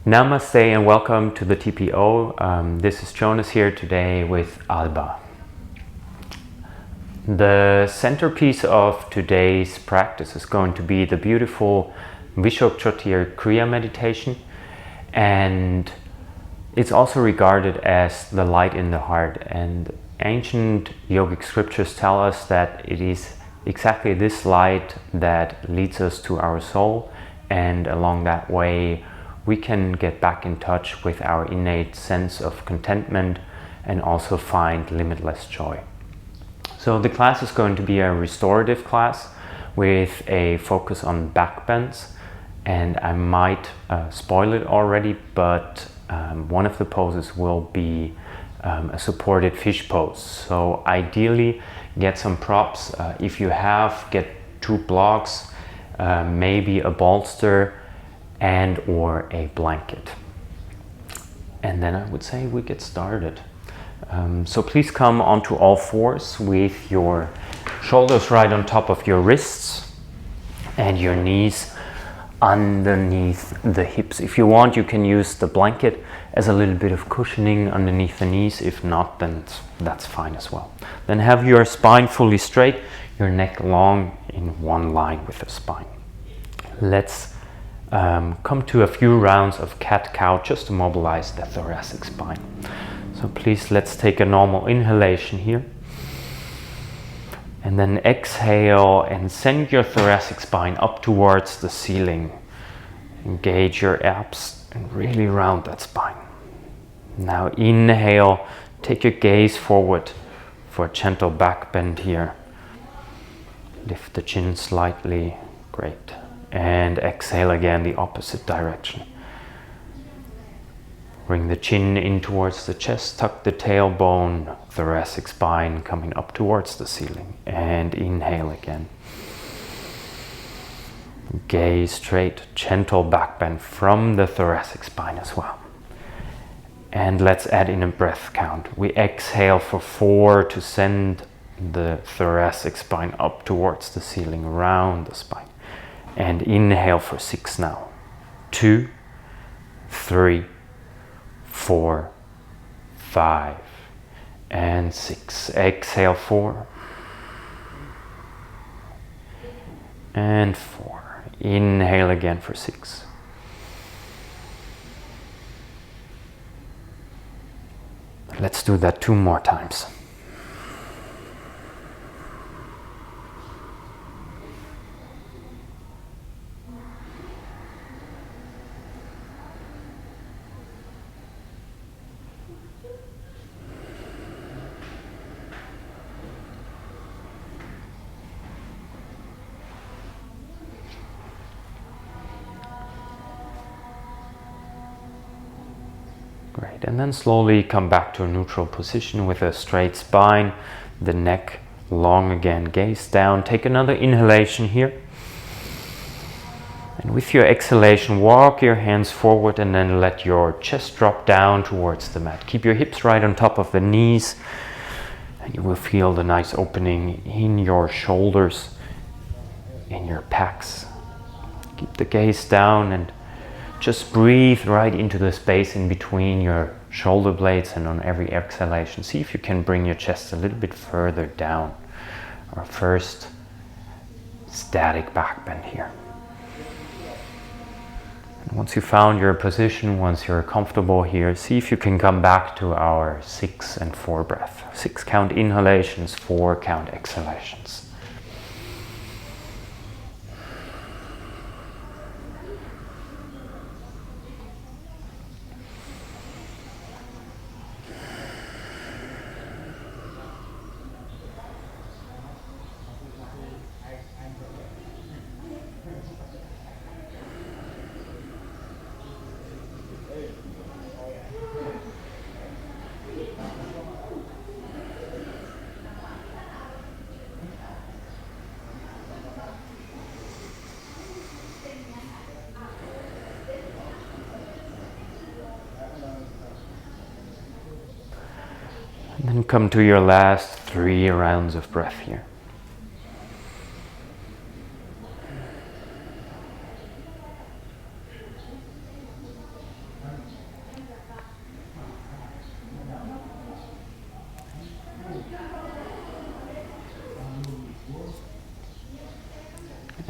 Namaste and welcome to the TPO. This is Jonas here today with Alba. The centerpiece of today's practice is going to be the beautiful Vishok Jyotir Kriya meditation, and it's also regarded as the light in the heart. And ancient yogic scriptures tell us that it is exactly this light that leads us to our soul, and along that way we can get back in touch with our innate sense of contentment and also find limitless joy. So the class is going to be a restorative class with a focus on back bends, and I might spoil it already, but one of the poses will be a supported fish pose. So ideally get some props. If you have, get 2 blocks, maybe a bolster and or a blanket. And then I would say we get started. So please come onto all fours with your shoulders right on top of your wrists and your knees underneath the hips. If you want, you can use the blanket as a little bit of cushioning underneath the knees. If not, then that's fine as well. Then have your spine fully straight, your neck long in one line with the spine. Let's come to a few rounds of cat-cow just to mobilize the thoracic spine. So please, let's take a normal inhalation here. And then exhale and send your thoracic spine up towards the ceiling. Engage your abs and really round that spine. Now inhale, take your gaze forward for a gentle back bend here. Lift the chin slightly, great. And exhale again, the opposite direction. Bring the chin in towards the chest, tuck the tailbone, thoracic spine coming up towards the ceiling. And inhale again. Gaze straight, gentle back bend from the thoracic spine as well. And let's add in a breath count. We exhale for 4 to send the thoracic spine up towards the ceiling, around the spine. And inhale for 6 now. 2, 3, 4, 5, and 6. Exhale 4. And 4. Inhale again for 6. Let's do that 2 more times. Great, and then slowly come back to a neutral position with a straight spine, the neck long again, gaze down. Take another inhalation here. And with your exhalation, walk your hands forward and then let your chest drop down towards the mat. Keep your hips right on top of the knees, and you will feel the nice opening in your shoulders, in your pecs. Keep the gaze down and just breathe right into the space in between your shoulder blades, and on every exhalation, see if you can bring your chest a little bit further down. Our first static back bend here. And once you found your position, once you're comfortable here, see if you can come back to our 6 and 4 breath. 6 count inhalations, 4 count exhalations. And then come to your last 3 rounds of breath here.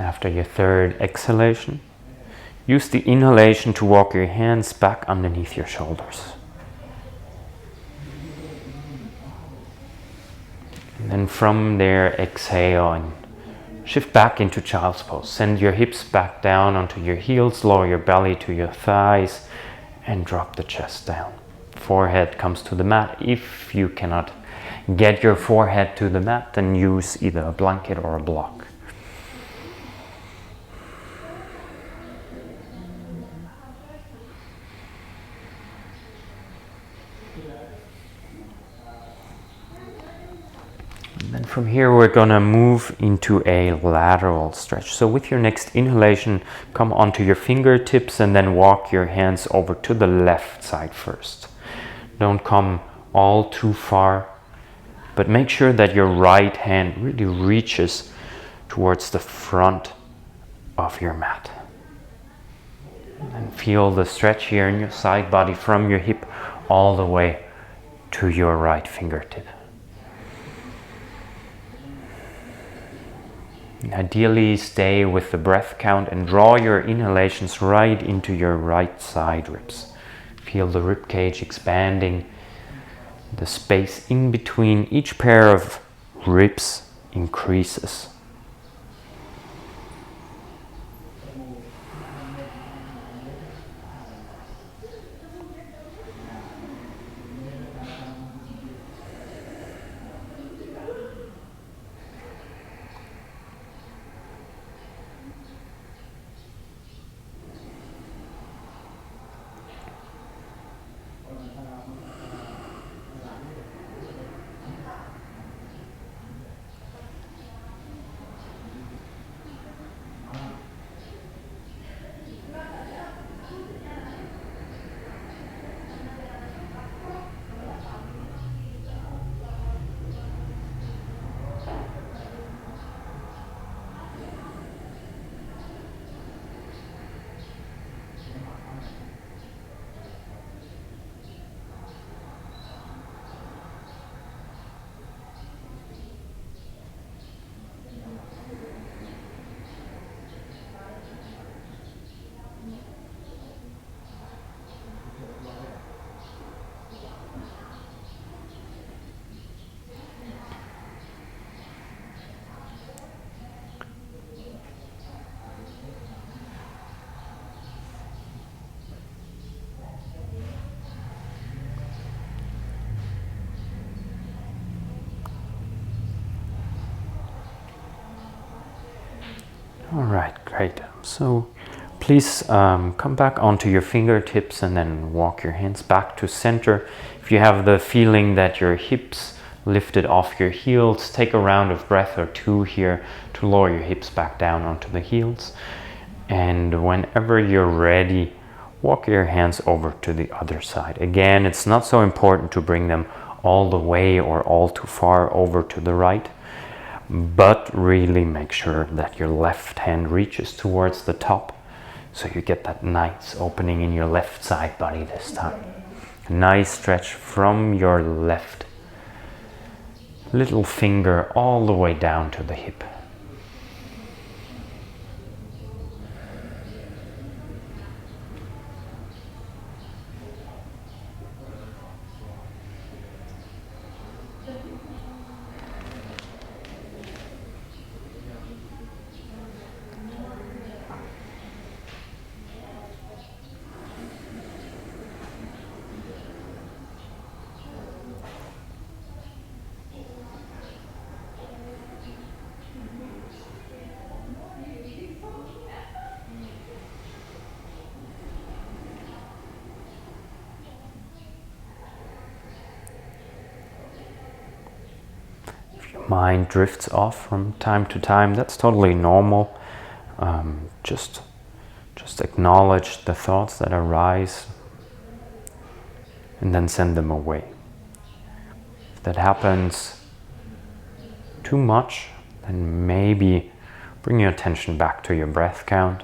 After your third exhalation, use the inhalation to walk your hands back underneath your shoulders. And then from there, exhale and shift back into child's pose. Send your hips back down onto your heels, lower your belly to your thighs, and drop the chest down. Forehead comes to the mat. If you cannot get your forehead to the mat, then use either a blanket or a block. And then from here we're gonna move into a lateral stretch. So with your next inhalation, come onto your fingertips and then walk your hands over to the left side first. Don't come all too far, but make sure that your right hand really reaches towards the front of your mat. And feel the stretch here in your side body from your hip all the way to your right fingertip. And ideally stay with the breath count and draw your inhalations right into your right side ribs. Feel the rib cage expanding. The space in between each pair of ribs increases. All right, great. So please come back onto your fingertips and then walk your hands back to center. If you have the feeling that your hips lifted off your heels, take a round of breath or two here to lower your hips back down onto the heels. And whenever you're ready, walk your hands over to the other side. Again, it's not so important to bring them all the way or all too far over to the right, but really make sure that your left hand reaches towards the top so you get that nice opening in your left side body this time. A nice stretch from your left little finger all the way down to the hip. Mind drifts off from time to time. That's totally normal. Just acknowledge the thoughts that arise and then send them away. If that happens too much, then maybe bring your attention back to your breath count.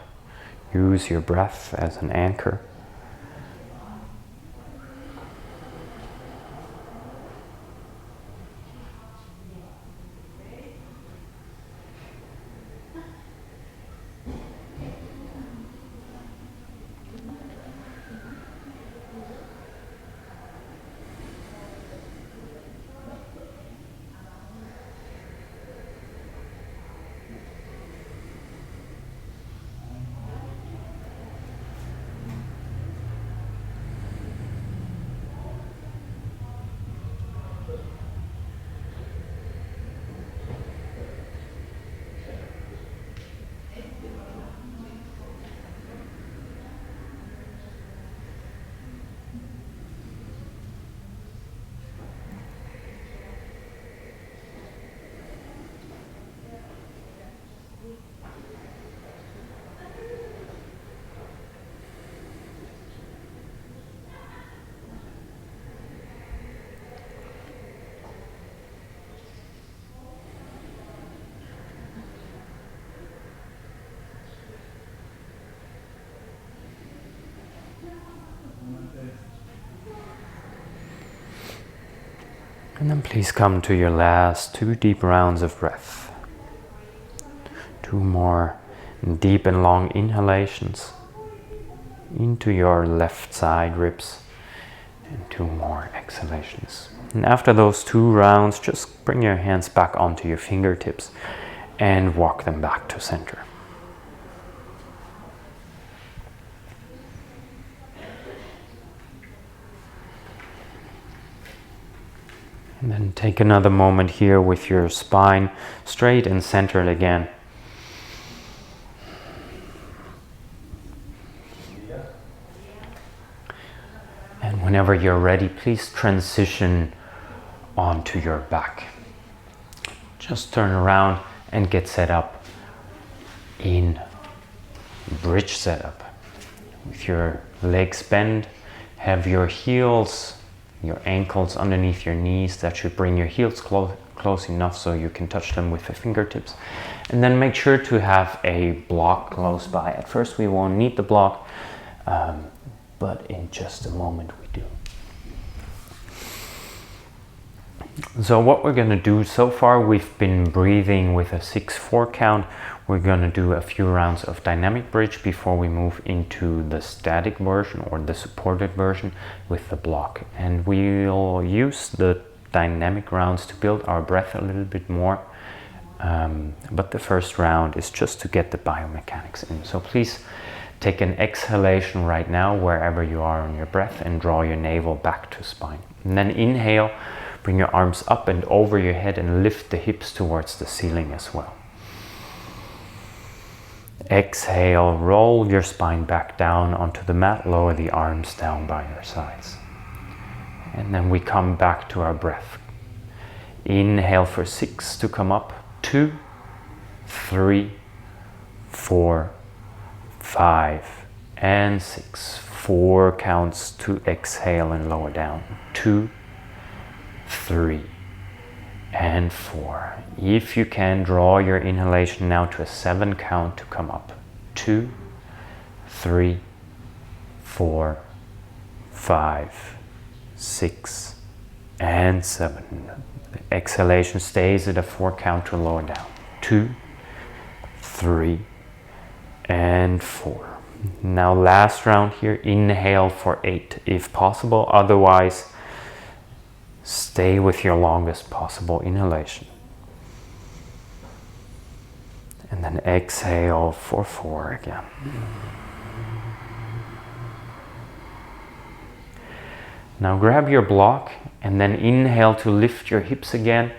Use your breath as an anchor. And then please come to your last 2 deep rounds of breath. 2 more deep and long inhalations into your left side ribs, and 2 more exhalations. And after those 2 rounds, just bring your hands back onto your fingertips and walk them back to center. And then take another moment here with your spine straight and centered again. And whenever you're ready, please transition onto your back. Just turn around and get set up in bridge setup. With your legs bent, have your heels, your ankles underneath your knees. That should bring your heels close enough so you can touch them with the fingertips. And then make sure to have a block close by. At first we won't need the block, but in just a moment we do. So what we're going to do, so far we've been breathing with a 6-4 count. We're going to do a few rounds of dynamic bridge before we move into the static version or the supported version with the block. And we'll use the dynamic rounds to build our breath a little bit more. But the first round is just to get the biomechanics in. So please take an exhalation right now wherever you are on your breath and draw your navel back to spine. And then inhale, bring your arms up and over your head and lift the hips towards the ceiling as well. Exhale, roll your spine back down onto the mat, lower the arms down by your sides. And then we come back to our breath. Inhale for 6 to come up, 2, 3, 4, 5, and 6. 4 counts to exhale and lower down. 2, 3, and 4. If you can, draw your inhalation now to a 7 count to come up. 2, 3, 4, 5, 6, and 7. The exhalation stays at a 4 count to lower down. 2, 3, and 4. Now last round here, inhale for 8 if possible, otherwise stay with your longest possible inhalation. And then exhale for 4 again. Now grab your block and then inhale to lift your hips again.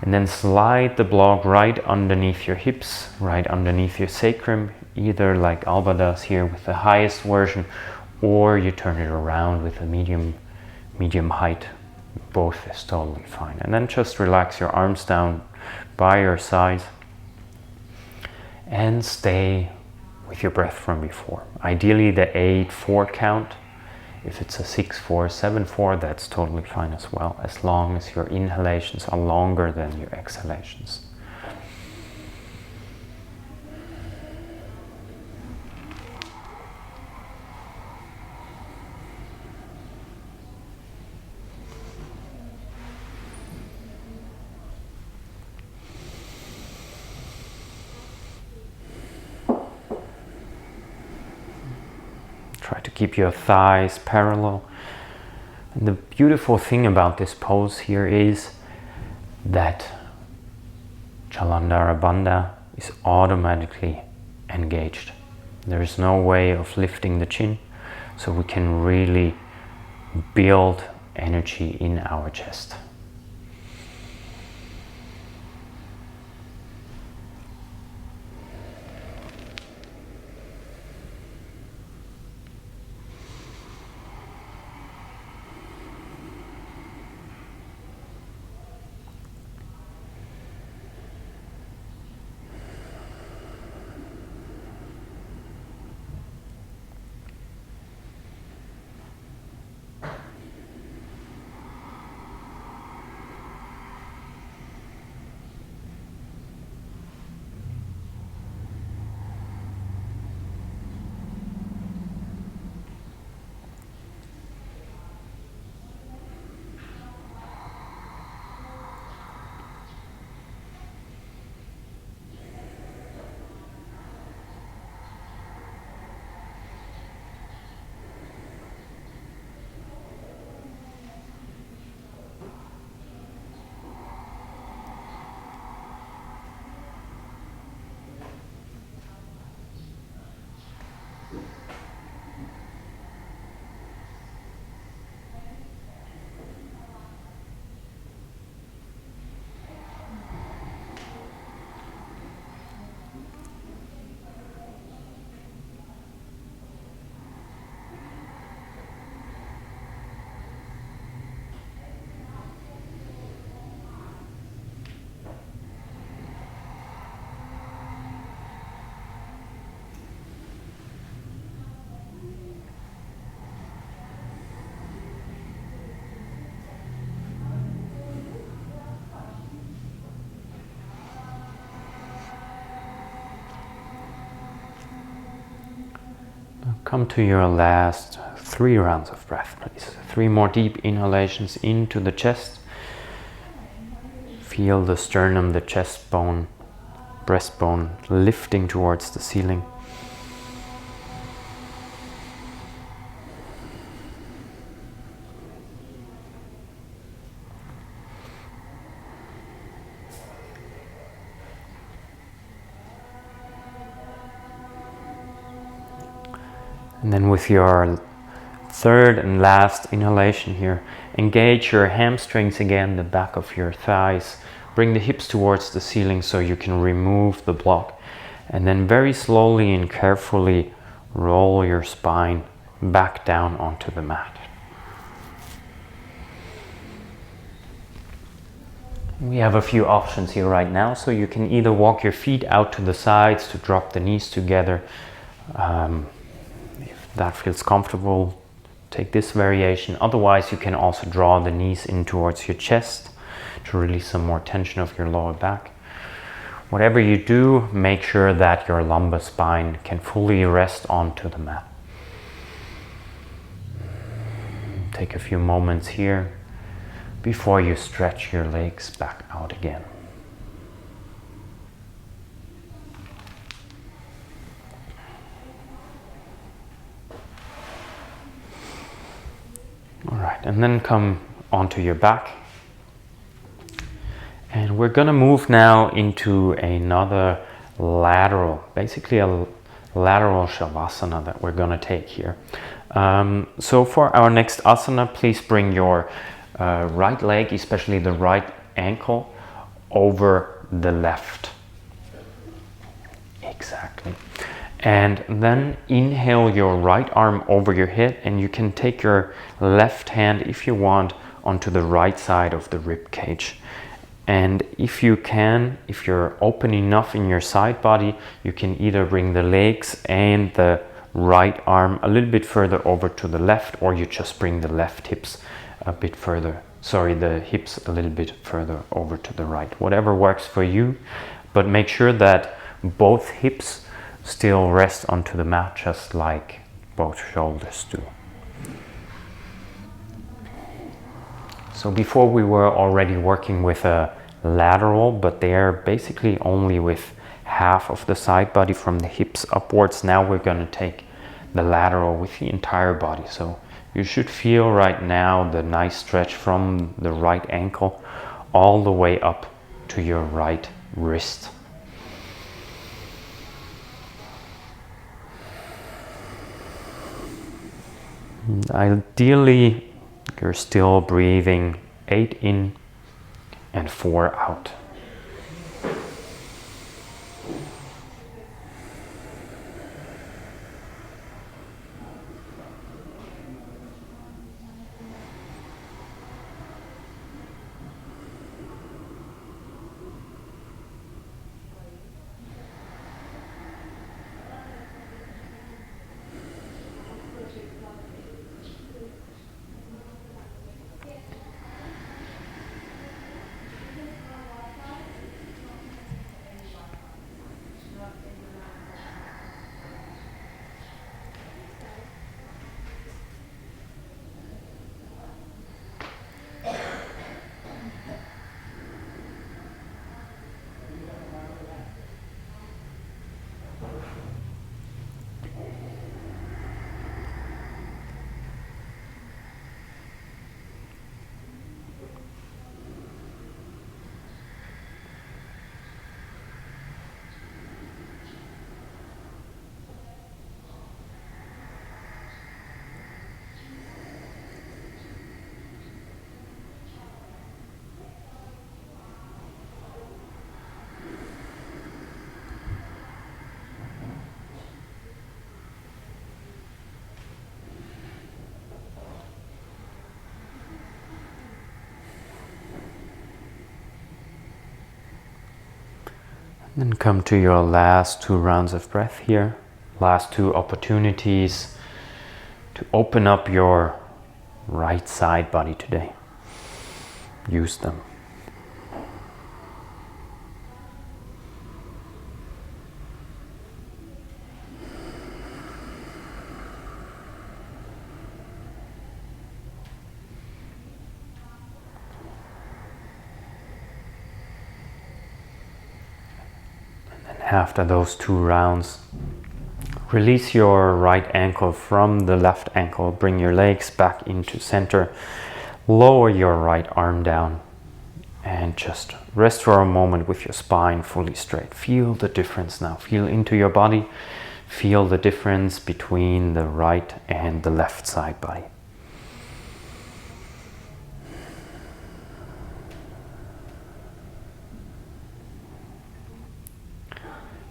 And then slide the block right underneath your hips, right underneath your sacrum, either like Alba does here with the highest version, or you turn it around with a medium height. Both is totally fine. And then just relax your arms down by your sides and stay with your breath from before. Ideally the 8-4 count. If it's a 6-4, 7-4, that's totally fine as well, as long as your inhalations are longer than your exhalations. Try to keep your thighs parallel. And the beautiful thing about this pose here is that Jalandhara Bandha is automatically engaged. There is no way of lifting the chin, so we can really build energy in our chest. Come to your last 3 rounds of breath, please. 3 more deep inhalations into the chest. Feel the sternum, the chest bone, breastbone lifting towards the ceiling. And then with your 3rd and last inhalation here, engage your hamstrings again, the back of your thighs. Bring the hips towards the ceiling so you can remove the block. And then very slowly and carefully roll your spine back down onto the mat. We have a few options here right now, so you can either walk your feet out to the sides to drop the knees together. If that feels comfortable, take this variation. Otherwise, you can also draw the knees in towards your chest to release some more tension of your lower back. Whatever you do, make sure that your lumbar spine can fully rest onto the mat. Take a few moments here before you stretch your legs back out again. All right, and then come onto your back. And we're gonna move now into another lateral, basically a lateral shavasana that we're gonna take here. So for our next asana, please bring your right leg, especially the right ankle, over the left. Exactly. And then inhale your right arm over your head, and you can take your left hand, if you want, onto the right side of the rib cage. And if you can, if you're open enough in your side body, you can either bring the legs and the right arm a little bit further over to the left, or you just bring the left hips a bit further, the hips a little bit further over to the right. Whatever works for you, but make sure that both hips still rest onto the mat, just like both shoulders do. So before we were already working with a lateral, but they are basically only with half of the side body from the hips upwards. Now we're going to take the lateral with the entire body. So you should feel right now the nice stretch from the right ankle all the way up to your right wrist. Ideally, you're still breathing 8 in and 4 out. Then come to your last 2 rounds of breath here. Last 2 opportunities to open up your right side body today. Use them. After those 2 rounds, release your right ankle from the left ankle. Bring your legs back into center. Lower your right arm down and just rest for a moment with your spine fully straight. Feel the difference now. Feel into your body. Feel the difference between the right and the left side body.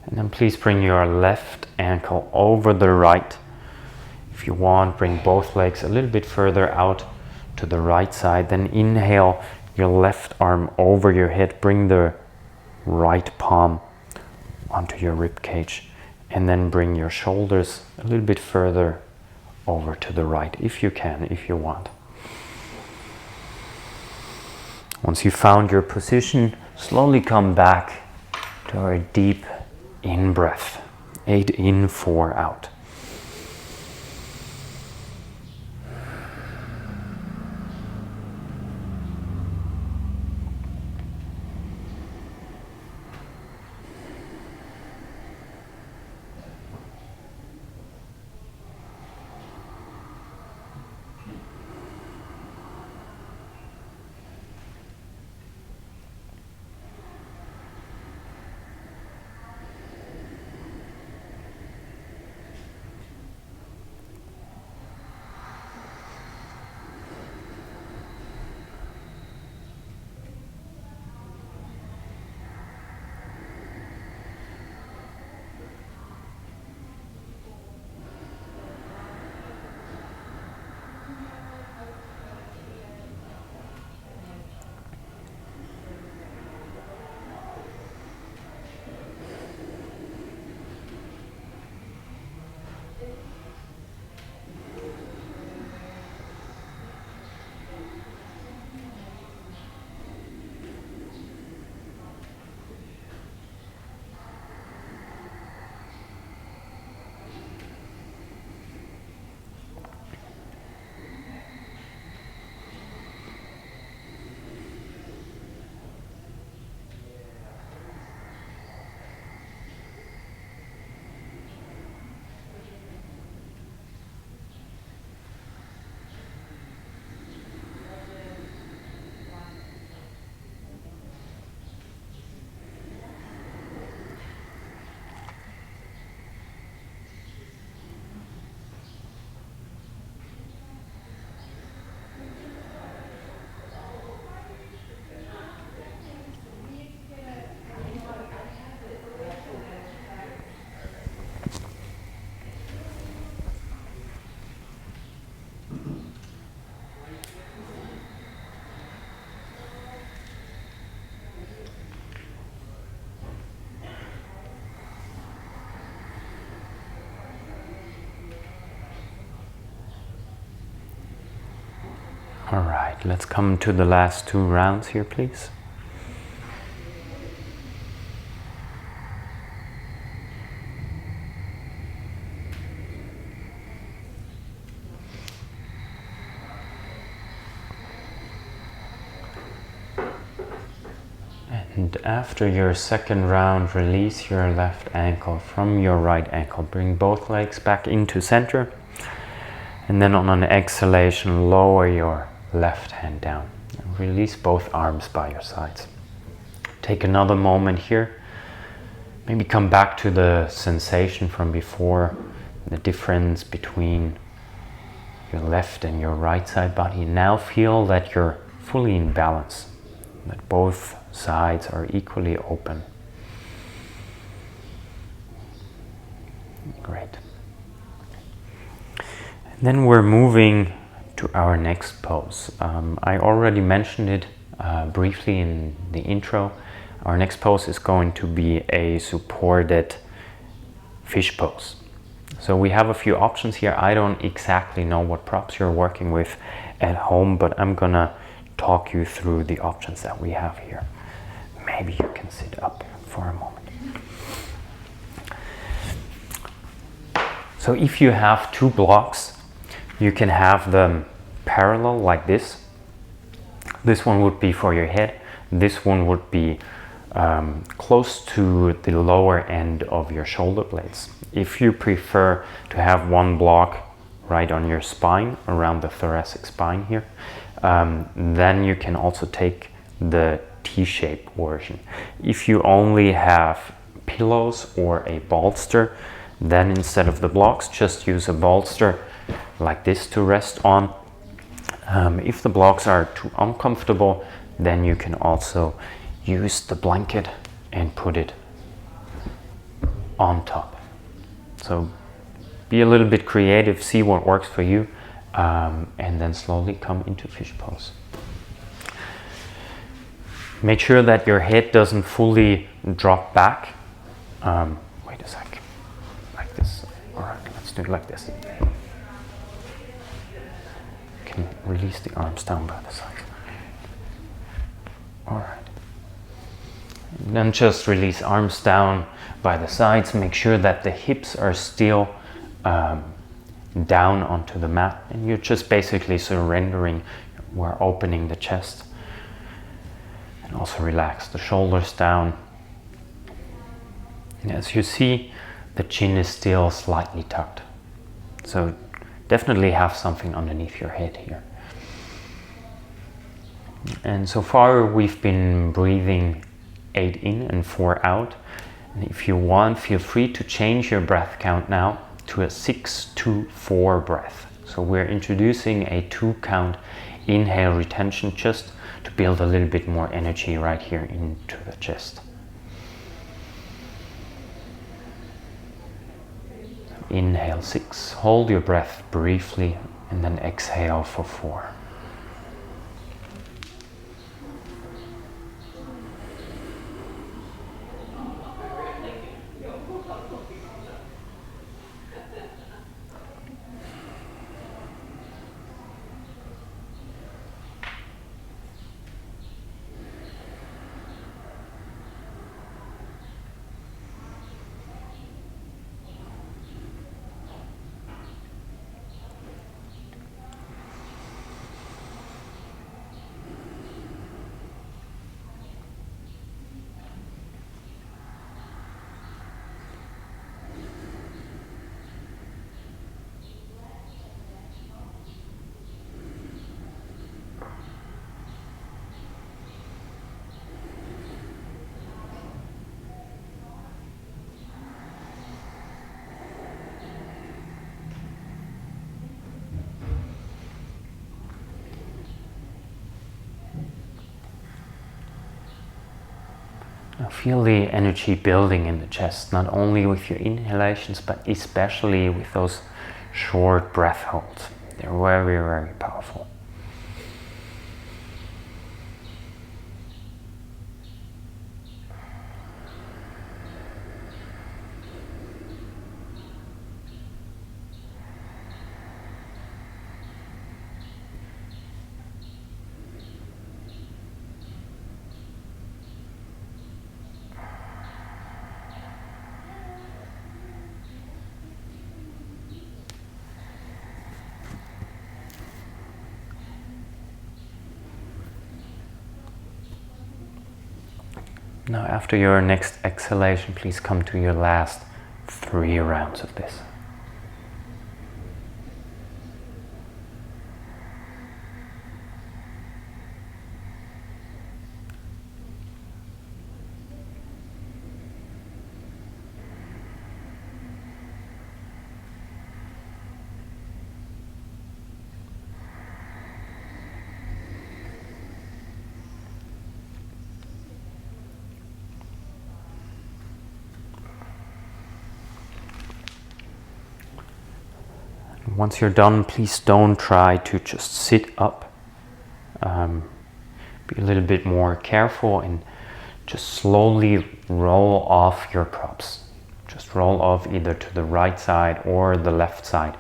And then please bring your left ankle over the right. If you want, bring both legs a little bit further out to the right side. Then inhale your left arm over your head. Bring the right palm onto your rib cage. And then bring your shoulders a little bit further over to the right, if you can, if you want. Once you've found your position, slowly come back to a deep in breath. 8 in, 4 out. All right, let's come to the last 2 rounds here, please. And after your second round, release your left ankle from your right ankle. Bring both legs back into center. And then on an exhalation, lower your left hand down. And release both arms by your sides. Take another moment here. Maybe come back to the sensation from before, the difference between your left and your right side body. Now feel that you're fully in balance, that both sides are equally open. Great. And then we're moving to our next pose. I already mentioned it briefly in the intro. Our next pose is going to be a supported fish pose. So we have a few options here. I don't exactly know what props you're working with at home, but I'm gonna talk you through the options that we have here. Maybe you can sit up for a moment. So if you have 2 blocks, you can have them parallel like this. This one would be for your head. This one would be close to the lower end of your shoulder blades. If you prefer to have one block right on your spine, around the thoracic spine here, then you can also take the T-shaped version. If you only have pillows or a bolster, then instead of the blocks, just use a bolster like this to rest on. If the blocks are too uncomfortable, then you can also use the blanket and put it on top. So be a little bit creative, see what works for you, and then slowly come into fish pose. Make sure that your head doesn't fully drop back. Wait a sec, like this. All right, let's do it like this. You can release the arms down by the sides. All right. And then just release arms down by the sides. Make sure that the hips are still down onto the mat, and you're just basically surrendering. We're opening the chest. And also relax the shoulders down. And as you see, the chin is still slightly tucked. So definitely have something underneath your head here. And so far we've been breathing 8 in and 4 out. And if you want, feel free to change your breath count now to a 6-2-4 breath. So we're introducing a 2 count inhale retention just to build a little bit more energy right here into the chest. Inhale 6, hold your breath briefly, and then exhale for 4. Now feel the energy building in the chest, not only with your inhalations, but especially with those short breath holds. They're very, very powerful. Now after your next exhalation, please come to your last 3 rounds of this. Once you're done, please don't try to just sit up. Be a little bit more careful and just slowly roll off your props. Just roll off either to the right side or the left side,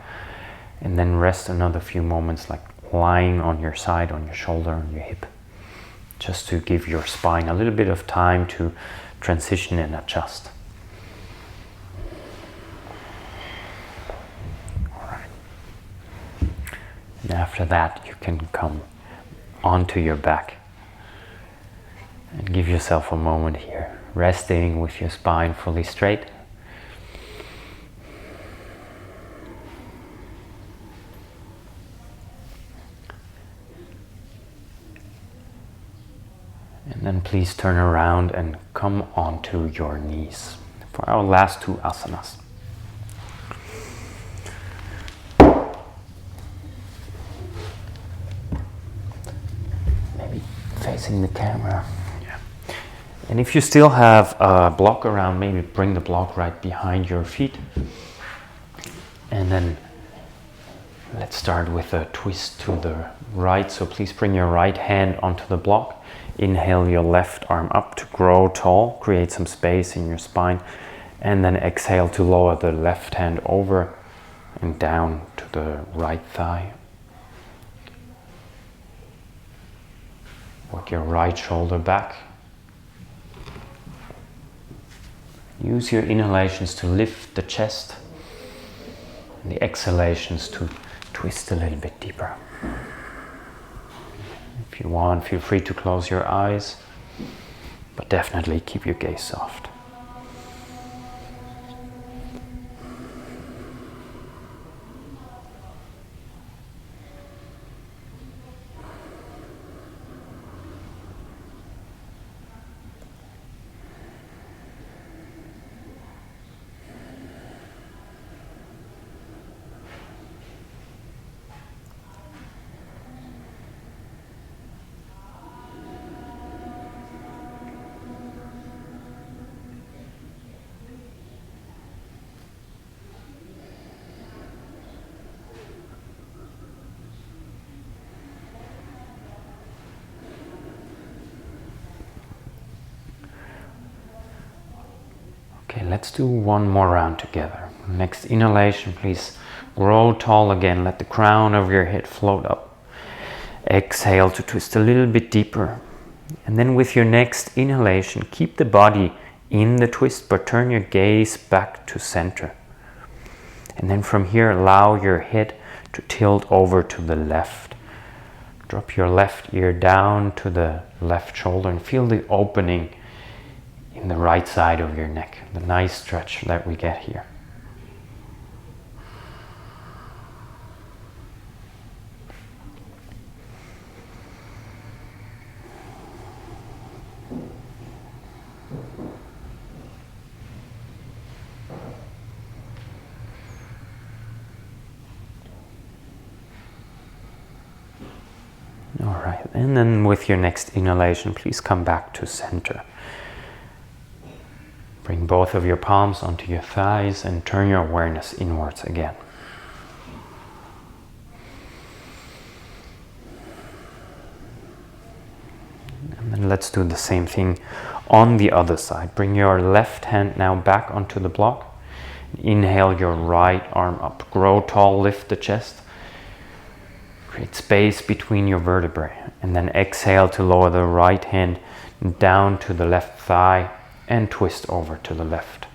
and then rest another few moments, like lying on your side, on your shoulder, on your hip, just to give your spine a little bit of time to transition and adjust. And after that, you can come onto your back. And give yourself a moment here, resting with your spine fully straight. And then please turn around and come onto your knees for our last two asanas. Maybe facing the camera. Yeah. And if you still have a block around, maybe bring the block right behind your feet. And then let's start with a twist to the right. So please bring your right hand onto the block. Inhale your left arm up to grow tall, create some space in your spine, and then exhale to lower the left hand over and down to the right thigh. Work your right shoulder back. Use your inhalations to lift the chest and the exhalations to twist a little bit deeper. If you want, feel free to close your eyes, but definitely keep your gaze soft. Okay, let's do one more round together. Next inhalation, please grow tall again. Let the crown of your head float up. Exhale to twist a little bit deeper. And then with your next inhalation, keep the body in the twist, but turn your gaze back to center. And then from here, allow your head to tilt over to the left. Drop your left ear down to the left shoulder and feel the opening in the right side of your neck, the nice stretch that we get here. All right, and then with your next inhalation, please come back to center. Bring both of your palms onto your thighs and turn your awareness inwards again. And then let's do the same thing on the other side. Bring your left hand now back onto the block. Inhale your right arm up. Grow tall, lift the chest. Create space between your vertebrae. And then exhale to lower the right hand down to the left thigh and twist over to the left.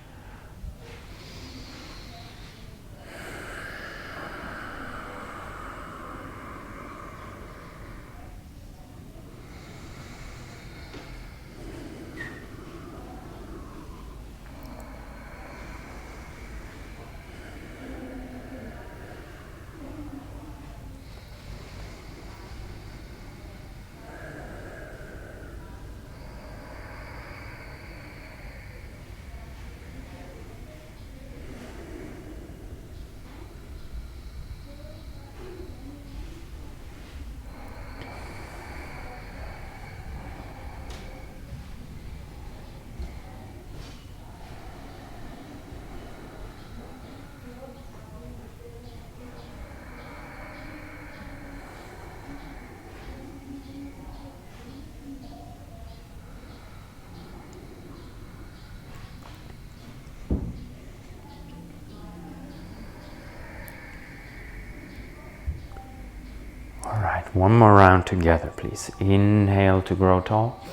All right, one more round together, please. Inhale to grow tall.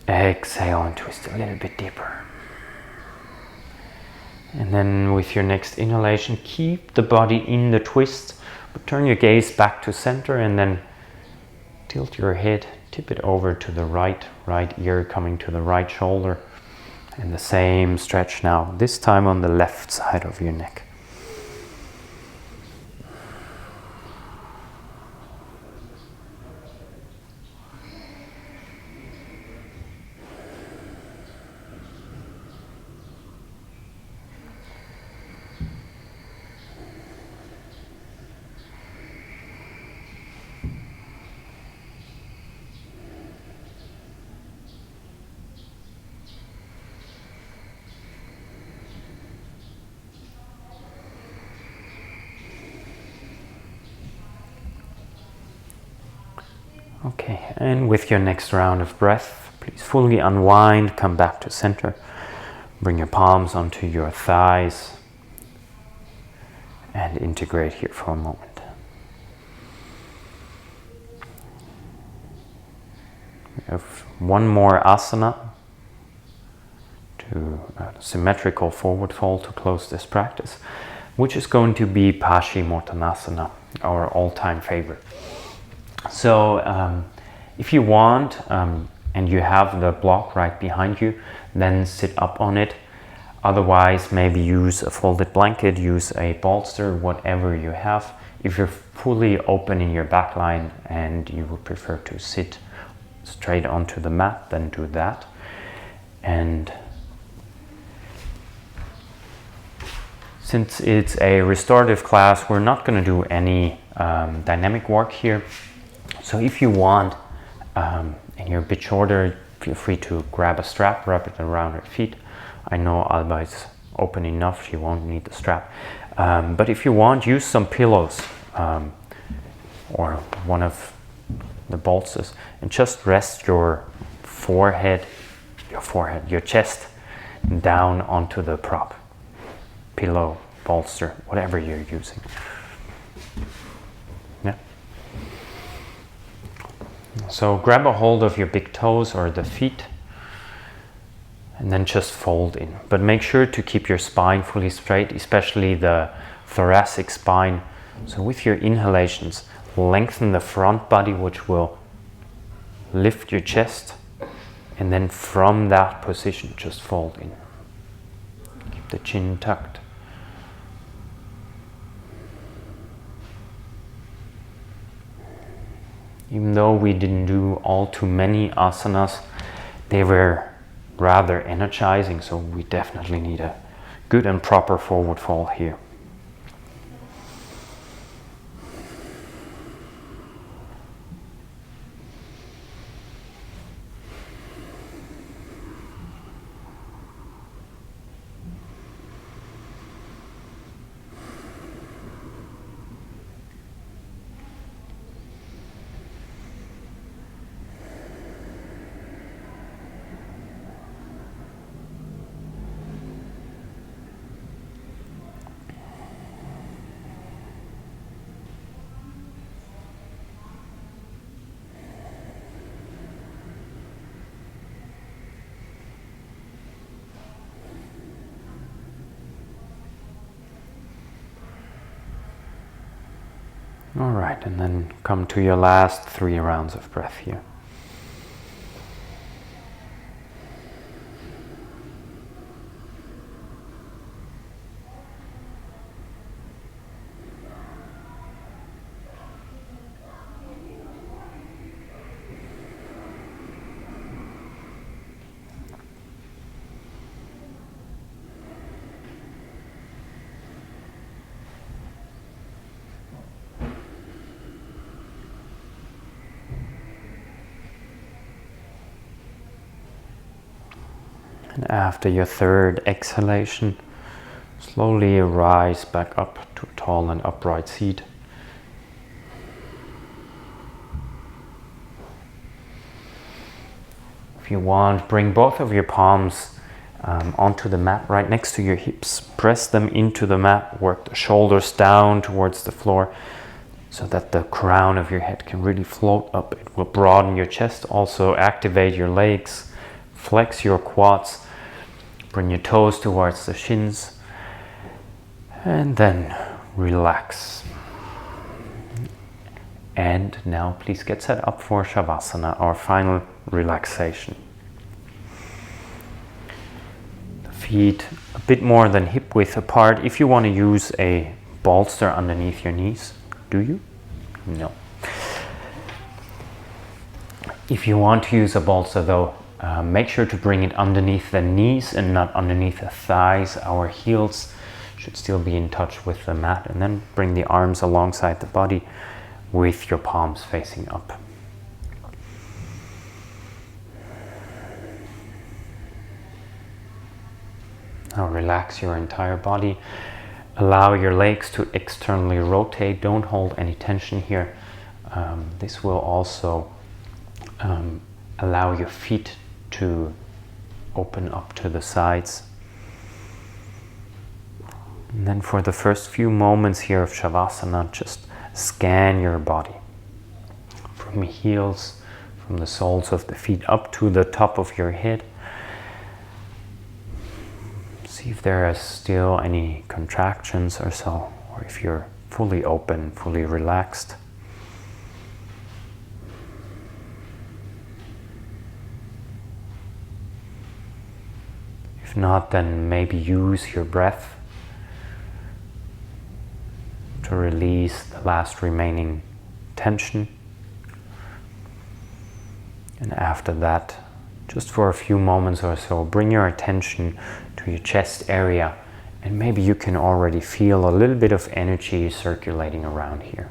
Exhale and twist a little bit deeper. And then with your next inhalation, keep the body in the twist, but turn your gaze back to center and then tilt your head tip it over to the right ear coming to the right shoulder, and the same stretch now, this time on the left side of your neck. Okay, and with your next round of breath, please fully unwind, come back to center, bring your palms onto your thighs, and integrate here for a moment. We have one more asana, to a symmetrical forward fold to close this practice, which is going to be Paschimottanasana, our all-time favorite. So if you want, and you have the block right behind you, then sit up on it. Otherwise, maybe use a folded blanket, use a bolster, whatever you have. If you're fully open in your back line and you would prefer to sit straight onto the mat, then do that. And since it's a restorative class, we're not going to do any dynamic work here. So if you want, and you're a bit shorter, feel free to grab a strap, wrap it around your feet. I know Alba is open enough, she won't need the strap. But if you want, use some pillows or one of the bolsters, and just rest your chest down onto the prop, pillow, bolster, whatever you're using. Yeah. So grab a hold of your big toes or the feet, and then just fold in. But make sure to keep your spine fully straight, especially the thoracic spine. So with your inhalations, lengthen the front body, which will lift your chest, and then from that position, just fold in. Keep the chin tucked. Even though we didn't do all too many asanas, they were rather energizing, so we definitely need a good and proper forward fold here. All right, and then come to your last 3 rounds of breath here. And after your third exhalation, slowly rise back up to a tall and upright seat. If you want, bring both of your palms onto the mat right next to your hips. Press them into the mat, work the shoulders down towards the floor so that the crown of your head can really float up. It will broaden your chest, also activate your legs, flex your quads. Bring your toes towards the shins, and then relax. And now please get set up for Shavasana, our final relaxation. The feet a bit more than hip width apart. If you want to use a bolster underneath your knees, do you? No. If you want to use a bolster though, make sure to bring it underneath the knees and not underneath the thighs. Our heels should still be in touch with the mat, and then bring the arms alongside the body with your palms facing up. Now relax your entire body. Allow your legs to externally rotate. Don't hold any tension here. This will also allow your feet to open up to the sides. And then for the first few moments here of Shavasana, just scan your body from the heels, from the soles of the feet up to the top of your head. See if there are still any contractions or so, or if you're fully open, fully relaxed. If not, then maybe use your breath to release the last remaining tension. And after that, just for a few moments or so, bring your attention to your chest area, and maybe you can already feel a little bit of energy circulating around here.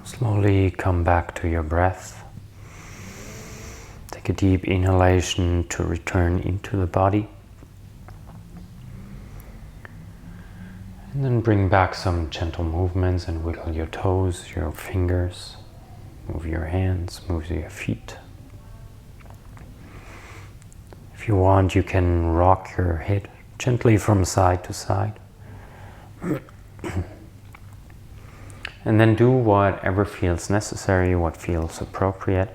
Slowly come back to your breath. Take a deep inhalation to return into the body. And then bring back some gentle movements and wiggle your toes, your fingers. Move your hands, move your feet. If you want, you can rock your head gently from side to side. And then do whatever feels necessary, what feels appropriate.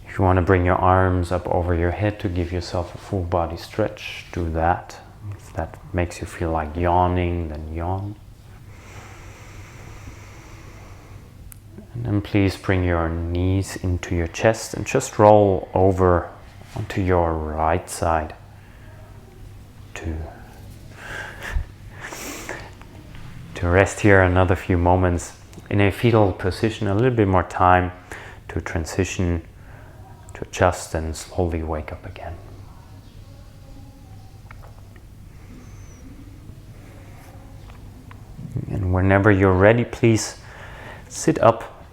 If you want to bring your arms up over your head to give yourself a full body stretch, do that. If that makes you feel like yawning, then yawn. And then please bring your knees into your chest and just roll over onto your right side to rest here another few moments in a fetal position, a little bit more time to transition, to adjust and slowly wake up again. And whenever you're ready, please sit up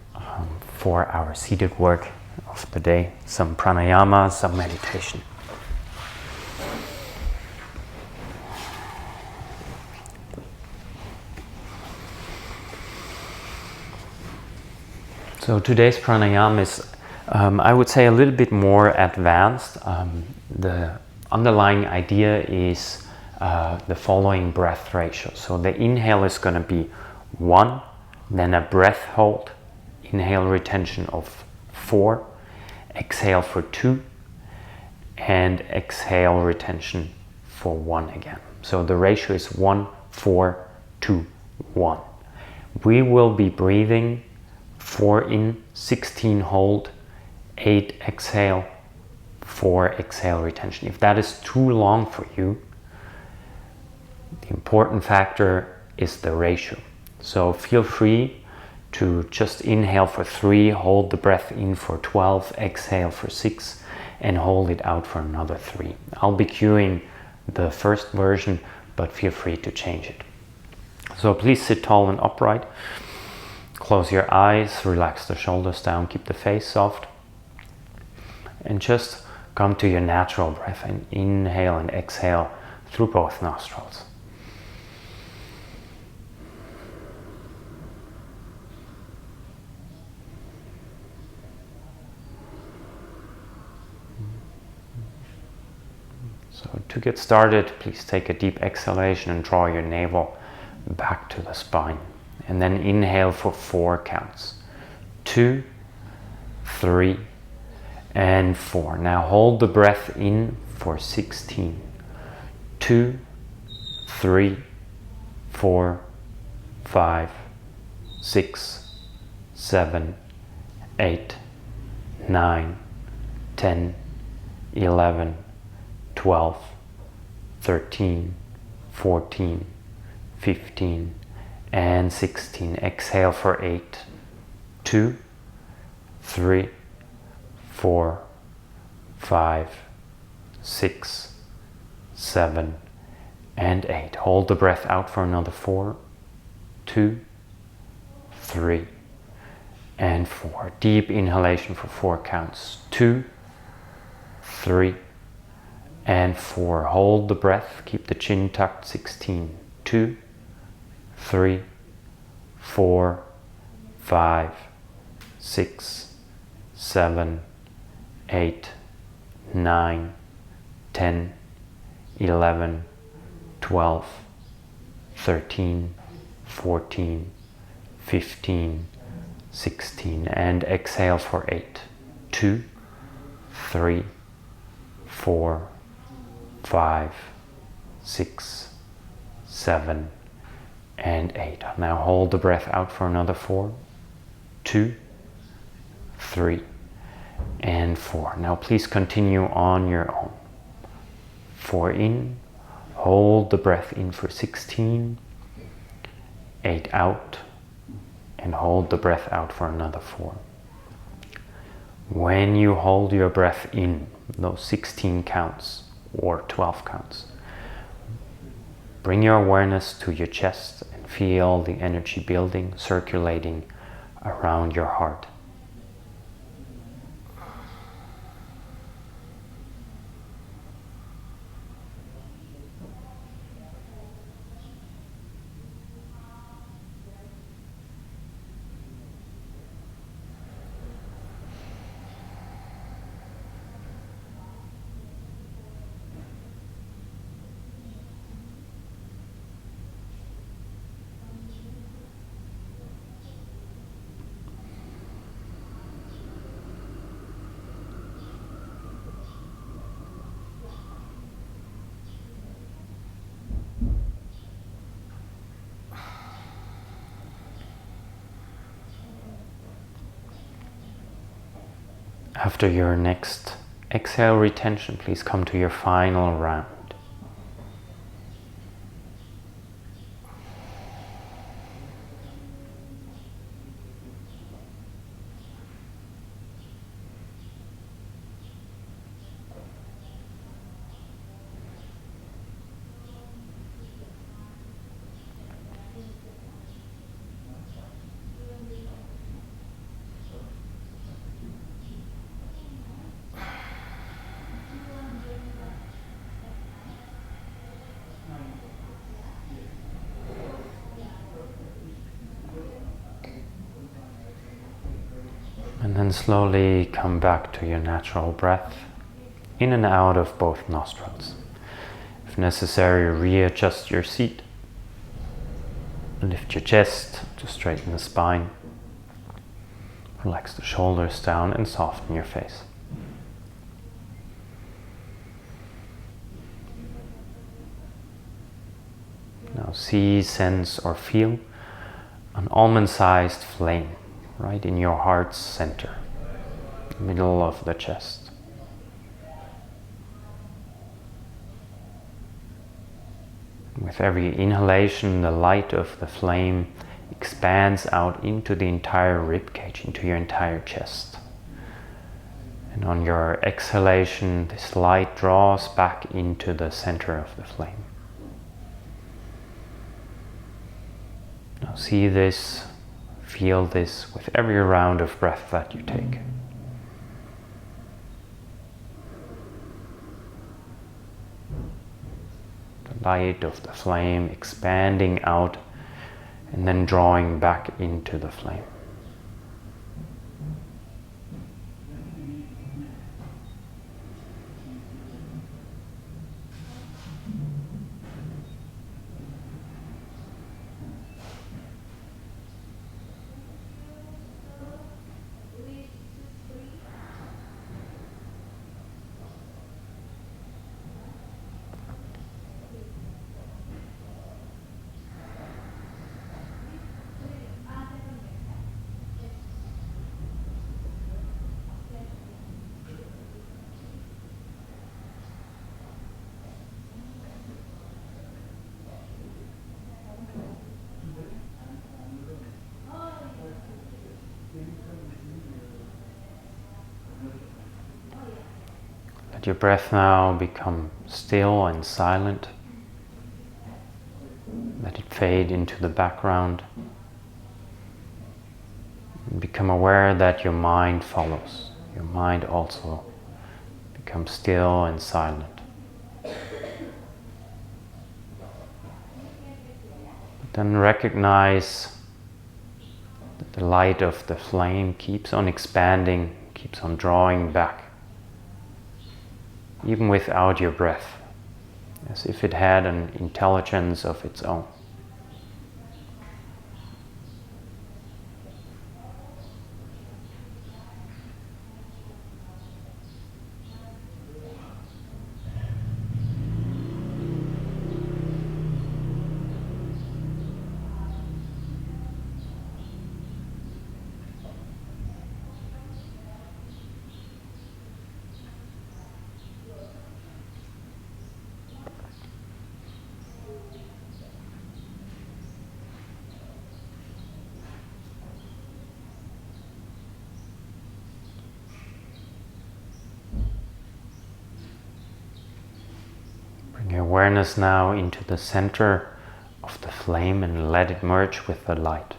for our seated work of the day, some pranayama, some meditation. So today's pranayama is, I would say, a little bit more advanced. The underlying idea is the following breath ratio. So the inhale is going to be 1, then a breath hold, inhale retention of 4, exhale for 2, and exhale retention for 1 again. So the ratio is 1, 4, 2, 1. We will be breathing 4 in, 16 hold, 8 exhale, 4 exhale retention. If that is too long for you, the important factor is the ratio. So feel free to just inhale for 3, hold the breath in for 12, exhale for 6, and hold it out for another 3. I'll be cueing the first version, but feel free to change it. So please sit tall and upright. Close your eyes, relax the shoulders down, keep the face soft. And just come to your natural breath and inhale and exhale through both nostrils. So to get started, please take a deep exhalation and draw your navel back to the spine. And then inhale for 4 counts. 2, 3, and 4. Now hold the breath in for 16. 2, 3, 4, 5, 6, 7, 8, 9, 10, 11, 12, 13, 14, 15, and 16. Exhale for 8, 2, 3, 4, 5, 6, 7, and 8. Hold the breath out for another 4, 2, 3, and 4. Deep inhalation for 4 counts. 2, 3, and 4. Hold the breath. Keep the chin tucked. 16. 2, 3, 4, 5, 6, 7, 8, 9, 10, 11, 12, 13, 14, 15, 16. And exhale for 8. 2, 3, 4, 5, 6, 7, and 8. Now hold the breath out for another 4, 2, 3, and 4. Now please continue on your own. 4 in, hold the breath in for 16, 8 out, and hold the breath out for another 4. When you hold your breath in, those 16 counts or 12 counts, bring your awareness to your chest and feel the energy building, circulating around your heart. After your next exhale retention, please come to your final round. And then slowly come back to your natural breath, in and out of both nostrils. If necessary, readjust your seat. Lift your chest to straighten the spine. Relax the shoulders down and soften your face. Now see, sense or feel an almond-sized flame right in your heart's center, middle of the chest. With every inhalation, the light of the flame expands out into the entire rib cage, into your entire chest. And on your exhalation, this light draws back into the center of the flame. Now see this, feel this with every round of breath that you take. The light of the flame expanding out and then drawing back into the flame. Let your breath now become still and silent. Let it fade into the background. And become aware that your mind follows. Your mind also becomes still and silent. But then recognize that the light of the flame keeps on expanding, keeps on drawing back, even without your breath, as if it had an intelligence of its own. Bring your awareness now into the center of the flame and let it merge with the light.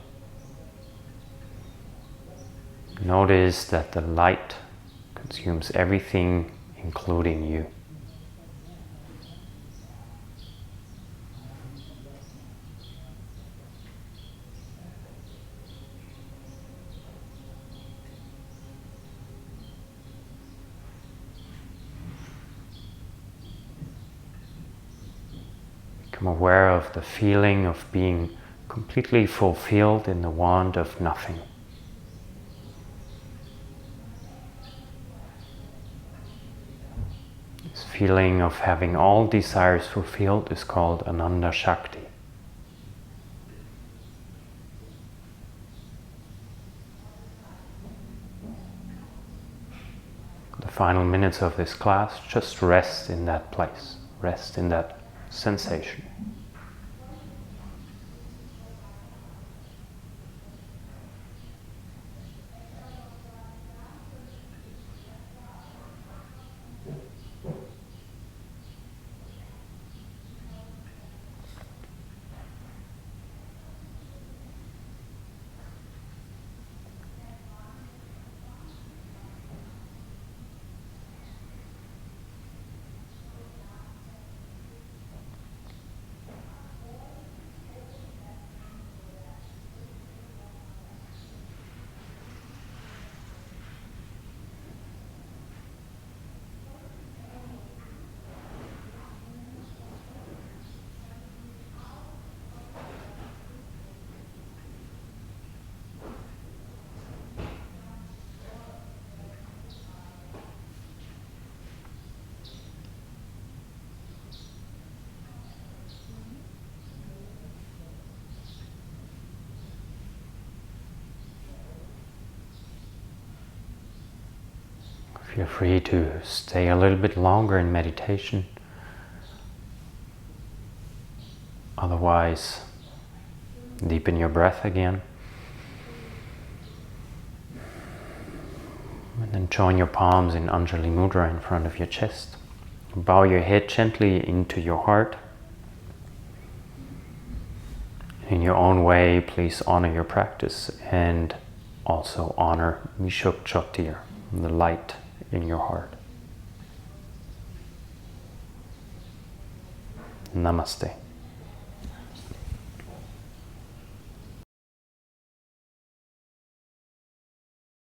Notice that the light consumes everything, including you. Become aware of the feeling of being completely fulfilled in the want of nothing. This feeling of having all desires fulfilled is called Ananda Shakti. final minutes of this class, just rest in that place, rest in that sensation. Feel free to stay a little bit longer in meditation. Otherwise, deepen your breath again. And then join your palms in Anjali Mudra in front of your chest. Bow your head gently into your heart. In your own way, please honor your practice and also honor Vishok Jyotir, the light in your heart. Namaste.